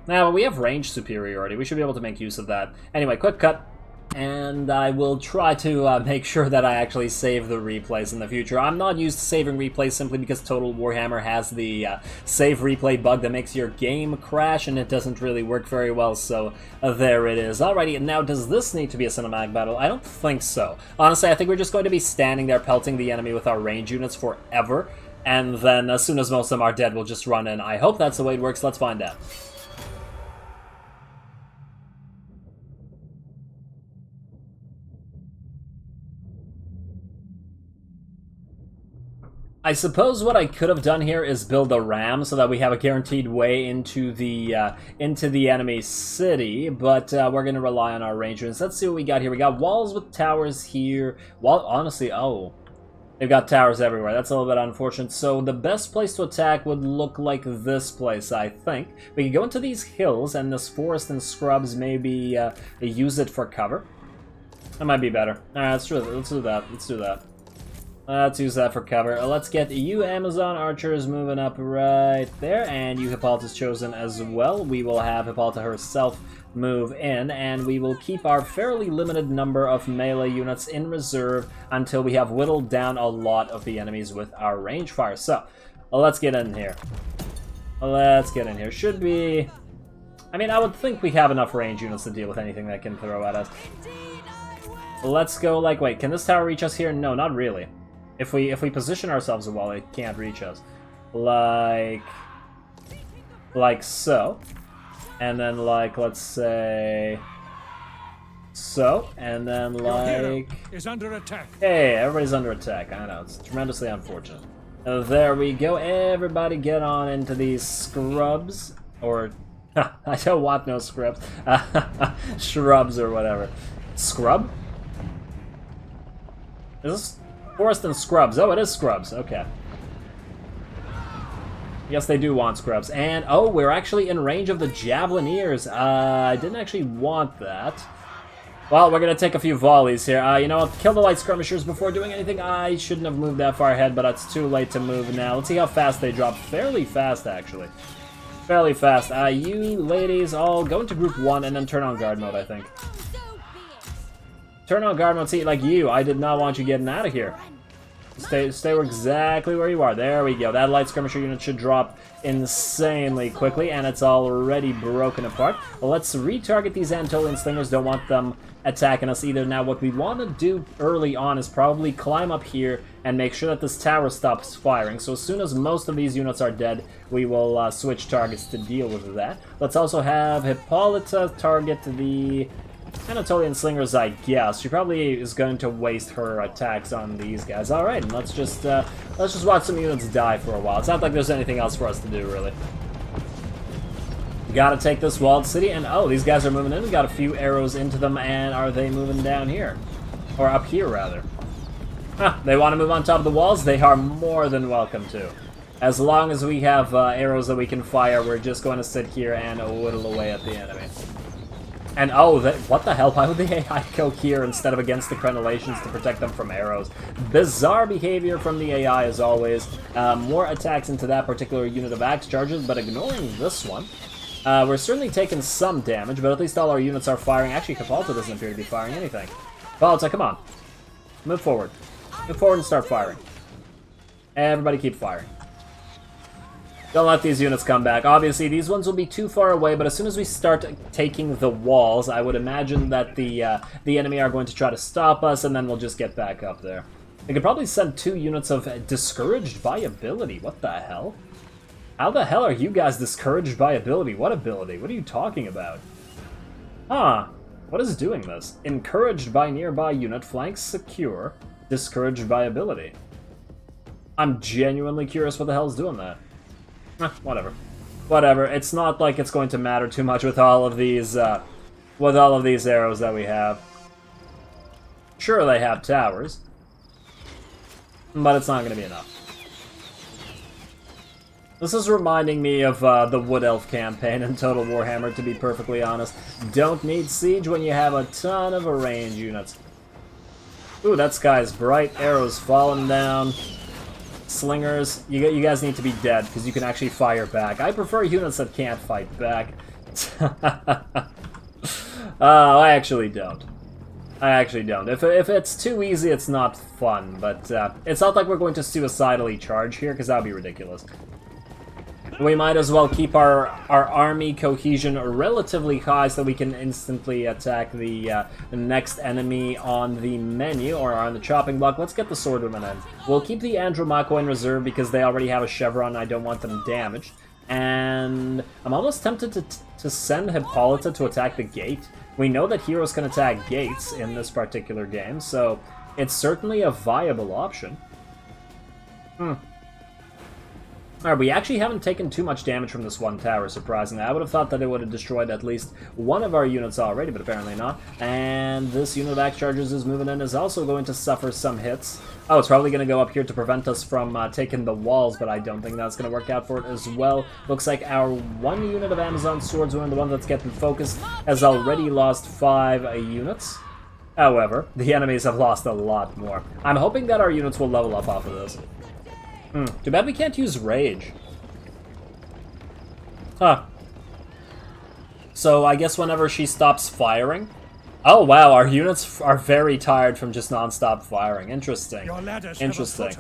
Speaker 1: Now, we have range superiority. We should be able to make use of that. Anyway, quick cut. And I will try to make sure that I actually save the replays in the future. I'm not used to saving replays simply because Total Warhammer has the save replay bug that makes your game crash, and it doesn't really work very well, so there it is. Alrighty, now does this need to be a cinematic battle? I don't think so. Honestly, I think we're just going to be standing there pelting the enemy with our range units forever, and then as soon as most of them are dead, we'll just run in. I hope that's the way it works. Let's find out. I suppose what I could have done here is build a ram so that we have a guaranteed way into the enemy city, but we're going to rely on our range units. Let's see what we got here. We got walls with towers here. Honestly, oh, they've got towers everywhere. That's a little bit unfortunate. So the best place to attack would look like this place, I think. We can go into these hills and this forest and scrubs, maybe use it for cover. That might be better. Alright, let's do that. Let's do that. Let's use that for cover. Let's get you Amazon archers moving up right there, and you Hippolyta's chosen as well. We will have Hippolyta herself move in, and we will keep our fairly limited number of melee units in reserve until we have whittled down a lot of the enemies with our range fire. So, let's get in here. Let's get in here. Should be... I mean, I would think we have enough range units to deal with anything that can throw at us. Let's go like... Wait, can this tower reach us here? No, not really. If we position ourselves well, it can't reach us. Like so. And then like, let's say... So, and then like...
Speaker 3: is under attack.
Speaker 1: Hey, everybody's under attack. I know, it's tremendously unfortunate. There we go. Everybody get on into these scrubs. Or... I don't want no scrubs. Shrubs or whatever. Scrub? Is this... Forest and scrubs. Oh, it is scrubs. Okay. Yes, they do want scrubs. And, oh, we're actually in range of the Javelineers. I didn't actually want that. Well, we're going to take a few volleys here. You know what? Kill the light skirmishers before doing anything. I shouldn't have moved that far ahead, but it's too late to move now. Let's see how fast they drop. Fairly fast, actually. Fairly fast. You ladies all go into group 1 and then turn on guard mode, I think. Turn on guard mode. See, like you, I did not want you getting out of here. Stay exactly where you are. There we go. That light skirmisher unit should drop insanely quickly, and it's already broken apart. Well, let's retarget these Antolian slingers. Don't want them attacking us either. Now, what we want to do early on is probably climb up here and make sure that this tower stops firing. So as soon as most of these units are dead, we will switch targets to deal with that. Let's also have Hippolyta target the... Anatolian slingers, I guess. She probably is going to waste her attacks on these guys. Alright, let's just watch some units die for a while. It's not like there's anything else for us to do, really. Gotta take this walled city, and oh, these guys are moving in. We got a few arrows into them, and are they moving down here? Or up here, rather. Huh, they want to move on top of the walls? They are more than welcome to. As long as we have arrows that we can fire, we're just going to sit here and whittle away at the enemy. And oh, what the hell? Why would the AI go here instead of against the crenellations to protect them from arrows? Bizarre behavior from the AI as always. More attacks into that particular unit of axe charges, but ignoring this one. We're certainly taking some damage, but at least all our units are firing. Actually, Hippolyta doesn't appear to be firing anything. Hippolyta, come on. Move forward. Move forward and start firing. Everybody keep firing. Don't let these units come back. Obviously, these ones will be too far away, but as soon as we start taking the walls, I would imagine that the enemy are going to try to stop us, and then we'll just get back up there. They could probably send 2 units of discouraged by ability. What the hell? How the hell are you guys discouraged by ability? What ability? What are you talking about? Huh. What is doing this? Encouraged by nearby unit, flanks secure, discouraged by ability. I'm genuinely curious what the hell's doing that. Whatever. Whatever. It's not like it's going to matter too much with all of these, arrows that we have. Sure, they have towers, but it's not going to be enough. This is reminding me of the Wood Elf campaign in Total Warhammer, to be perfectly honest. Don't need siege when you have a ton of range units. Ooh, that sky's bright. Arrows falling down. Slingers, you guys need to be dead, because you can actually fire back. I prefer units that can't fight back. I actually don't. If it's too easy, it's not fun, but it's not like we're going to suicidally charge here, because that would be ridiculous. We might as well keep our army cohesion relatively high so we can instantly attack the next enemy on the menu, or on the chopping block. Let's get the Swordwomen in. We'll keep the Andromaco in reserve because they already have a Chevron and I don't want them damaged. And I'm almost tempted to send Hippolyta to attack the gate. We know that heroes can attack gates in this particular game, so it's certainly a viable option. Alright, we actually haven't taken too much damage from this one tower, surprisingly. I would have thought that it would have destroyed at least one of our units already, but apparently not. And this unit of axe chargers is moving in, is also going to suffer some hits. Oh, it's probably going to go up here to prevent us from taking the walls, but I don't think that's going to work out for it as well. Looks like our one unit of Amazon Swordswomen, the one that's getting focused, has already lost 5 units. However, the enemies have lost a lot more. I'm hoping that our units will level up off of this. Too bad we can't use Rage. Huh. So I guess whenever she stops firing... Oh wow, our units are very tired from just non-stop firing. Interesting. Interesting.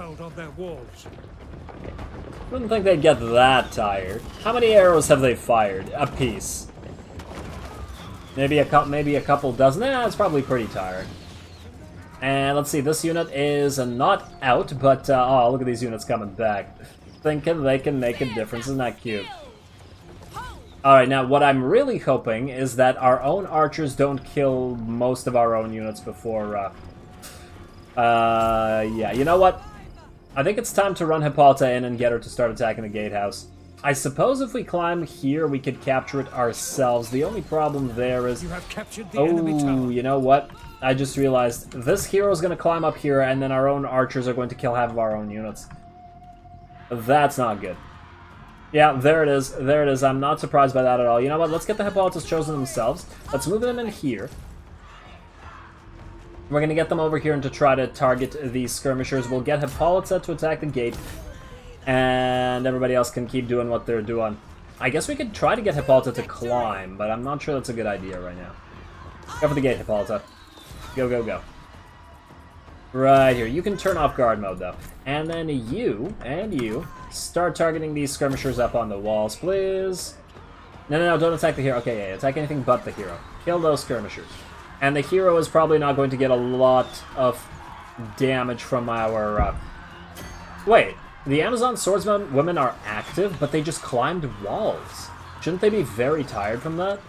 Speaker 1: Wouldn't think they'd get that tired. How many arrows have they fired? A piece. Maybe a couple dozen. It's probably pretty tired. And let's see, this unit is not out, but, oh, look at these units coming back. Thinking they can make a difference. Isn't that cute? Alright, now, what I'm really hoping is that our own archers don't kill most of our own units before, yeah, you know what? I think it's time to run Hippolyta in and get her to start attacking the gatehouse. I suppose if we climb here, we could capture it ourselves. The only problem there is...
Speaker 3: You have captured the enemy tower.
Speaker 1: You know what? I just realized this hero is going to climb up here, and then our own archers are going to kill half of our own units. That's not good. Yeah, there it is. There it is. I'm not surprised by that at all. You know what? Let's get the Hippolytas chosen themselves. Let's move them in here. We're going to get them over here and to try to target these skirmishers. We'll get Hippolyta to attack the gate, and everybody else can keep doing what they're doing. I guess we could try to get Hippolyta to climb, but I'm not sure that's a good idea right now. Go for the gate, Hippolyta. Go, go, go. Right here. You can turn off guard mode, though. And then you, and you, start targeting these skirmishers up on the walls, please. No, don't attack the hero. Okay, yeah, attack anything but the hero. Kill those skirmishers. And the hero is probably not going to get a lot of damage from our... Wait, the Amazon Swordswomen are active, but they just climbed walls. Shouldn't they be very tired from that?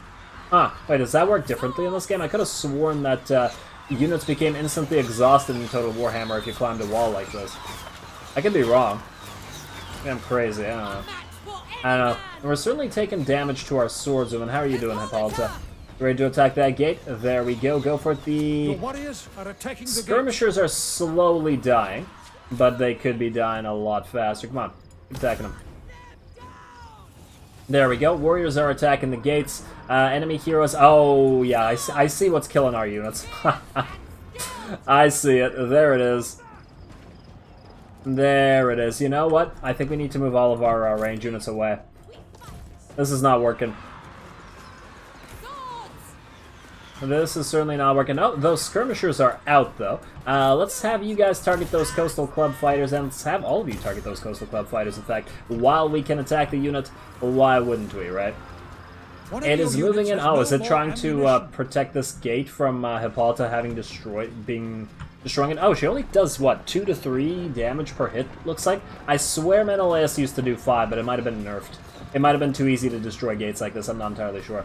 Speaker 1: Ah, wait, does that work differently in this game? I could have sworn that units became instantly exhausted in Total Warhammer if you climbed a wall like this. I could be wrong. Maybe I'm crazy, I don't know. I don't know. We're certainly taking damage to our swordswomen. How are you doing, Hippolyta? Ready to attack that gate? There we go. Go for it. The
Speaker 3: warriors are attacking the
Speaker 1: skirmishers are slowly dying, but they could be dying a lot faster. Come on, keep attacking them. There we go. Warriors are attacking the gates. Enemy heroes. Oh, yeah, I see what's killing our units. I see it. There it is. There it is. You know what? I think we need to move all of our range units away. This is not working. This is certainly not working. Oh, those skirmishers are out, though. Let's have you guys target those Coastal Club fighters, and let's have all of you target those Coastal Club fighters, in fact. While we can attack the unit, why wouldn't we, right? It is moving in. Oh, is it trying to protect this gate from Hippolyta having destroying it? Oh, she only does, what, 2 to 3 damage per hit, looks like? I swear Menelaus used to do 5, but it might have been nerfed. It might have been too easy to destroy gates like this, I'm not entirely sure.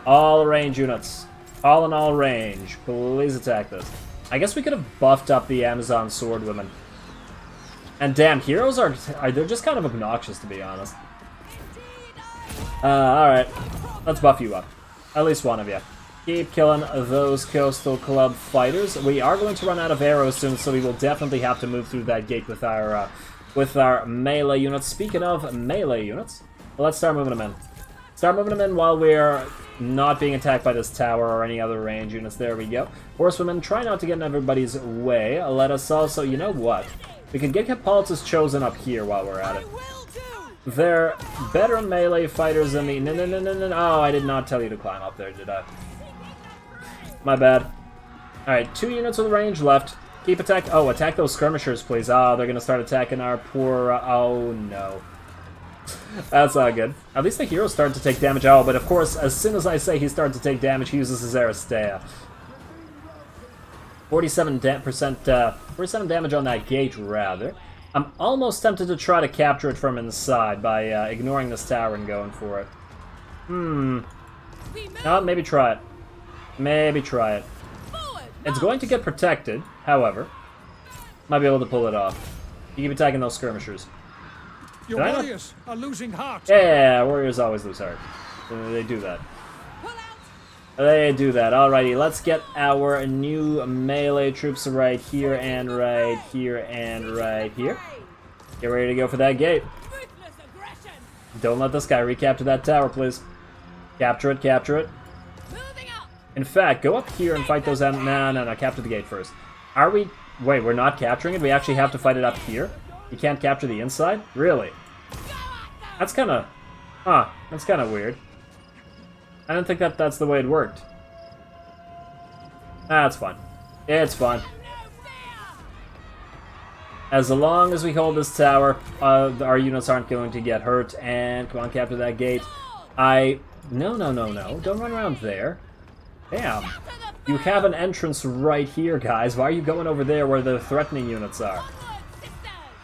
Speaker 1: All range units. All in all range. Please attack this. I guess we could have buffed up the Amazon Swordwomen. And damn, heroes are they're just kind of obnoxious, to be honest. Alright. Let's buff you up. At least one of you. Keep killing those Coastal Club fighters. We are going to run out of arrows soon, so we will definitely have to move through that gate with our melee units. Speaking of melee units, let's start moving them in. Start moving them in while we're not being attacked by this tower or any other range units. There we go. Horsewomen, try not to get in everybody's way. Let us also, you know what? We can get Hippolyta's Chosen up here while we're at it. They're better melee fighters than me. No. Oh, I did not tell you to climb up there, did I? My bad. Alright, 2 units with range left. Keep attack. Oh, attack those skirmishers, please. Oh, they're going to start attacking our poor... oh, no. That's not good. At least the hero started to take damage. Oh, but of course, as soon as I say he started to take damage, he uses his Aristea. 47% 47 damage on that gate, rather. I'm almost tempted to try to capture it from inside by ignoring this tower and going for it. Oh, maybe try it. Maybe try it. It's going to get protected, however. Might be able to pull it off. You keep attacking those skirmishers.
Speaker 3: Your warriors are losing heart.
Speaker 1: Yeah, warriors always lose heart. They do that. They do that. Alrighty, let's get our new melee troops right here and right here and right here. Get ready to go for that gate. Don't let this guy recapture that tower, please. Capture it, capture it. In fact, go up here and fight those... No, capture the gate first. Are we... Wait, we're not capturing it? We actually have to fight it up here? You can't capture the inside? Really? That's kind of... Huh, that's kind of weird. I don't think that's the way it worked. That's fine. It's fine. As long as we hold this tower, our units aren't going to get hurt. And come on, capture that gate. No. Don't run around there. Damn. You have an entrance right here, guys. Why are you going over there where the threatening units are?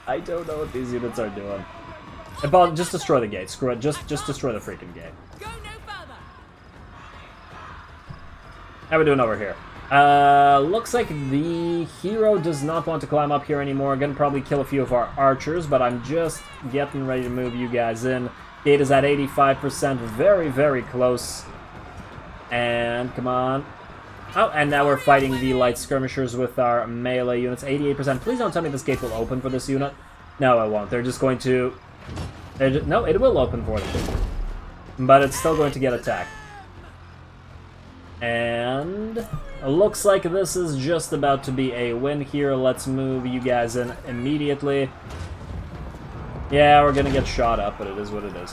Speaker 1: I don't know what these units are doing. Just destroy the gate. Screw it. Just destroy the freaking gate. How are we doing over here? Looks like the hero does not want to climb up here anymore. Gonna probably kill a few of our archers, but I'm just getting ready to move you guys in. Gate is at 85%. Very, very close. And come on. Oh, and now we're fighting the light skirmishers with our melee units. 88%. Please don't tell me this gate will open for this unit. No, it won't. They're just going to... No, it will open for them. But it's still going to get attacked. And... it looks like this is just about to be a win here. Let's move you guys in immediately. Yeah, we're going to get shot up, but it is what it is.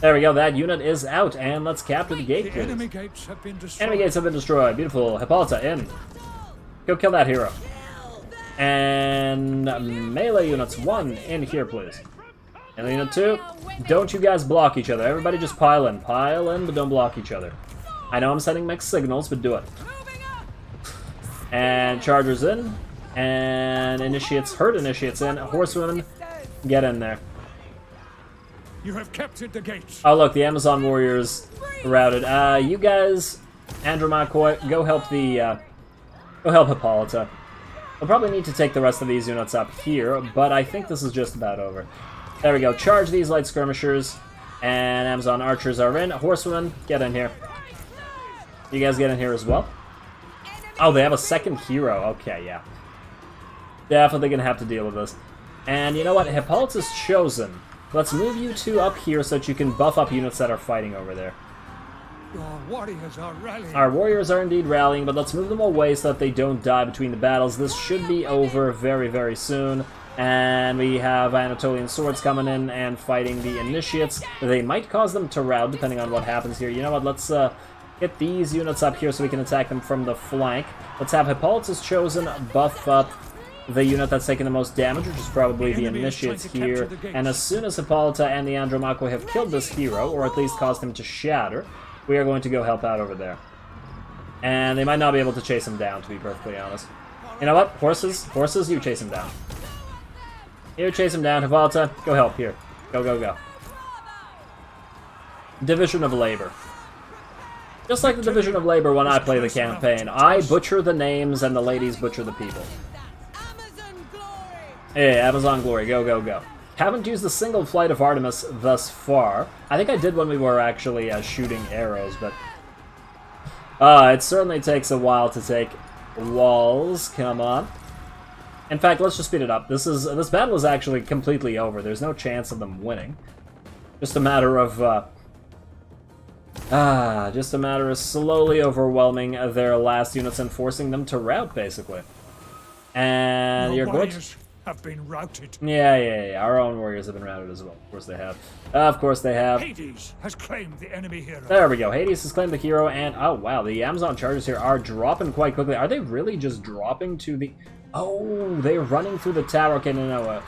Speaker 1: There we go, that unit is out, and let's capture the gate, please.
Speaker 3: Enemy gates have been destroyed.
Speaker 1: Enemy gates have been destroyed. Beautiful. Hippolyta, in. Go kill that hero. And melee units, 1, in here, please. Melee unit 2, don't you guys block each other. Everybody just pile in. Pile in, but don't block each other. I know I'm sending mixed signals, but do it. And chargers in. And initiates, herd initiates in. Horsewomen, get in there.
Speaker 3: You have captured the gates.
Speaker 1: Oh look, the Amazon warriors routed. You guys, Andromachoi, go help Hippolyta. We'll probably need to take the rest of these units up here, but I think this is just about over. There we go. Charge these light skirmishers, and Amazon archers are in. Horsewomen, get in here. You guys get in here as well. Oh, they have a second hero. Okay, yeah. Definitely gonna have to deal with this. And you know what? Hippolyta's Chosen. Let's move you 2 up here so that you can buff up units that are fighting over there.
Speaker 3: Your warriors are rallying.
Speaker 1: Our warriors are indeed rallying, but let's move them away so that they don't die between the battles. This should be over very, very soon. And we have Anatolian swords coming in and fighting the initiates. They might cause them to rout, depending on what happens here. You know what? Let's get these units up here so we can attack them from the flank. Let's have Hippolyta's Chosen buff up the unit that's taking the most damage, which is probably the initiates here. And as soon as Hippolyta and the Andromachoi have killed this hero, or at least caused him to shatter, we are going to go help out over there. And they might not be able to chase him down, to be perfectly honest. You know what? Horses, you chase him down. You chase him down. Hippolyta, go help here. Go, go, go. Division of Labor. Just like the Division of Labor when I play the campaign, I butcher the names and the ladies butcher the people. Hey, Amazon Glory, go, go, go. Haven't used a single flight of Artemis thus far. I think I did when we were actually shooting arrows, but... it certainly takes a while to take walls. Come on. In fact, let's just speed it up. This battle is actually completely over. There's no chance of them winning. Just a matter of... just a matter of slowly overwhelming their last units and forcing them to rout, basically. And you're going to...
Speaker 3: have been routed.
Speaker 1: Yeah. Our own warriors have been routed as well. Of course they have. Of course they have.
Speaker 3: Hades has claimed the enemy hero.
Speaker 1: There we go. Hades has claimed the hero, and oh wow, the Amazon chargers here are dropping quite quickly. Are they really just dropping to the... Oh, they're running through the tower. Okay, no.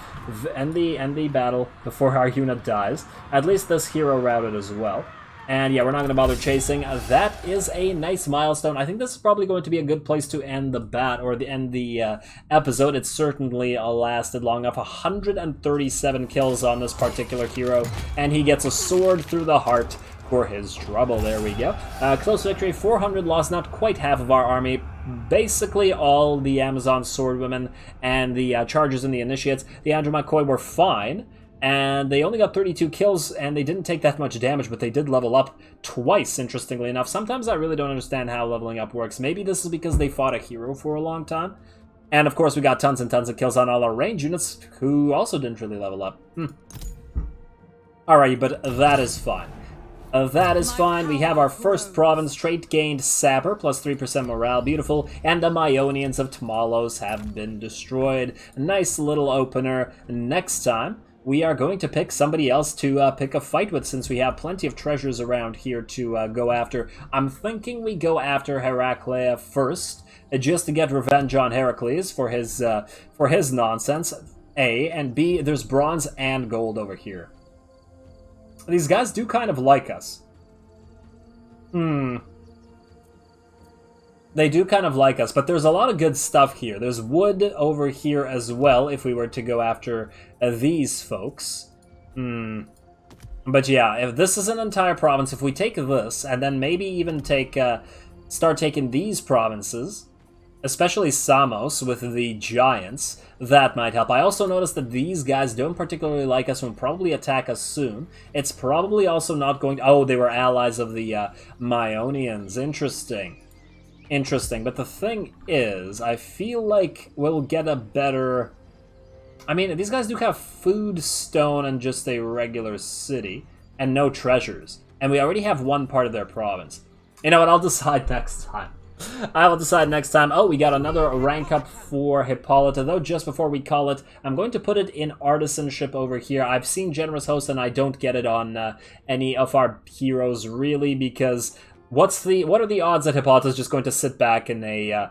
Speaker 1: End the battle before our unit dies. At least this hero routed as well. And yeah, we're not going to bother chasing. That is a nice milestone. I think this is probably going to be a good place to end the episode. It certainly lasted long enough. 137 kills on this particular hero, and he gets a sword through the heart for his trouble. There we go. Close victory. 400 lost, not quite half of our army. Basically all the Amazon swordwomen and the chargers and the initiates. The Andromakoi were fine. And they only got 32 kills, and they didn't take that much damage, but they did level up twice, interestingly enough. Sometimes I really don't understand how leveling up works. Maybe this is because they fought a hero for a long time. And of course, we got tons and tons of kills on all our range units, who also didn't really level up. Alright, but that is fine. That is fine. We have our first province, trait gained Sapper, plus 3% morale, beautiful, and the Myonians of Tmalos have been destroyed. A nice little opener. Next time, we are going to pick somebody else to pick a fight with, since we have plenty of treasures around here to go after. I'm thinking we go after Heraclea first, just to get revenge on Heracles for his nonsense, A, and B, there's bronze and gold over here. These guys do kind of like us. They do kind of like us, but there's a lot of good stuff here. There's wood over here as well, if we were to go after these folks. But yeah, if this is an entire province, if we take this, and then maybe even take, start taking these provinces, especially Samos with the giants, that might help. I also noticed that these guys don't particularly like us and will probably attack us soon. It's probably also not going to... Oh, they were allies of the Myonians. Interesting, but the thing is, I feel like we'll get a better... I mean, these guys do have food, stone, and just a regular city, and no treasures. And we already have one part of their province. You know what, I'll decide next time. I will decide next time. Oh, we got another rank up for Hippolyta, though just before we call it, I'm going to put it in artisanship over here. I've seen Generous Host, and I don't get it on any of our heroes, really, because... What are the odds that Hippolyta is just going to sit back in a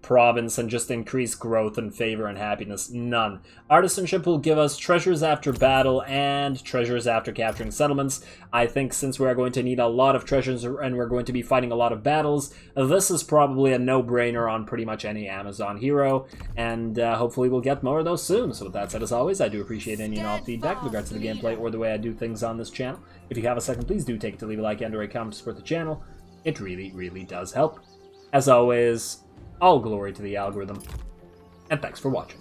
Speaker 1: province and just increase growth and favor and happiness? None. Artisanship will give us treasures after battle and treasures after capturing settlements. I think since we are going to need a lot of treasures and we're going to be fighting a lot of battles, this is probably a no-brainer on pretty much any Amazon hero, and hopefully we'll get more of those soon. So with that said, as always, I do appreciate any and all feedback with regards to the gameplay or the way I do things on this channel. If you have a second, please do take it to leave a like and or a comment to support the channel. It really, really does help. As always, all glory to the algorithm, and thanks for watching.